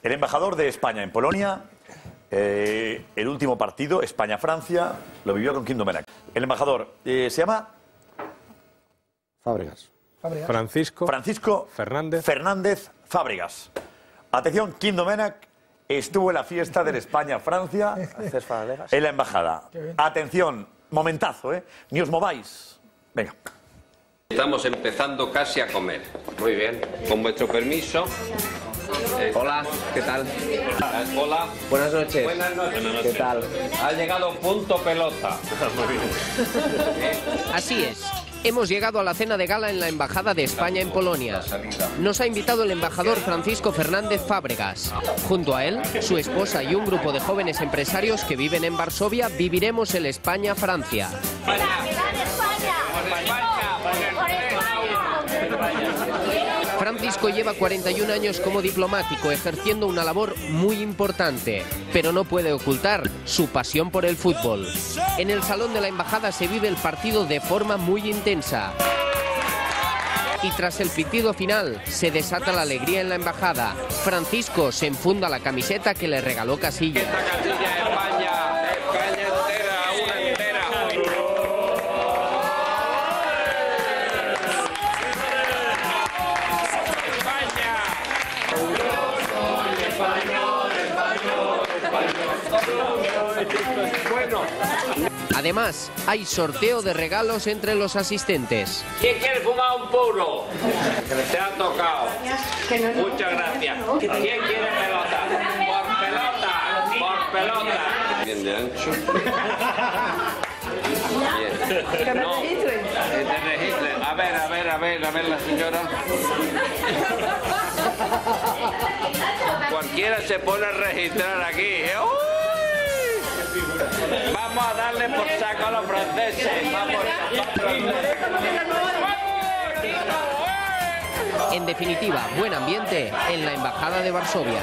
El embajador de España en Polonia, el último partido, España-Francia, lo vivió con Quim Domènech. El embajador se llama... Fábregas. Francisco Fernández Fábregas. Atención, Quim Domènech estuvo en la fiesta de España-Francia en la embajada. Atención, momentazo, ¿eh? Ni os mováis. Venga. Estamos empezando casi a comer. Muy bien. Con vuestro permiso. Hola, ¿qué tal? Hola. Buenas noches. Buenas noches. ¿Qué tal? Ha llegado punto pelota. Muy bien. Así es. Hemos llegado a la cena de gala en la Embajada de España en Polonia. Nos ha invitado el embajador Francisco Fernández Fábregas. Junto a él, su esposa y un grupo de jóvenes empresarios que viven en Varsovia viviremos el España-Francia. Francisco lleva 41 años como diplomático, ejerciendo una labor muy importante, pero no puede ocultar su pasión por el fútbol. En el salón de la embajada se vive el partido de forma muy intensa. Y tras el pitido final, se desata la alegría en la embajada. Francisco se enfunda la camiseta que le regaló Casillas. Esta casilla de España, España entera, una entera. Bueno. Además, hay sorteo de regalos entre los asistentes. ¿Quién quiere fumar un puro? Te ha tocado. Muchas gracias. ¿Quién quiere pelota? Por pelota, por pelota. Bien de ancho. Bien. No, es de registro. A ver la señora. Cualquiera se pone a registrar aquí. ¡Uy! Vamos a darle por saco a los franceses. En definitiva, buen ambiente en la Embajada de Varsovia.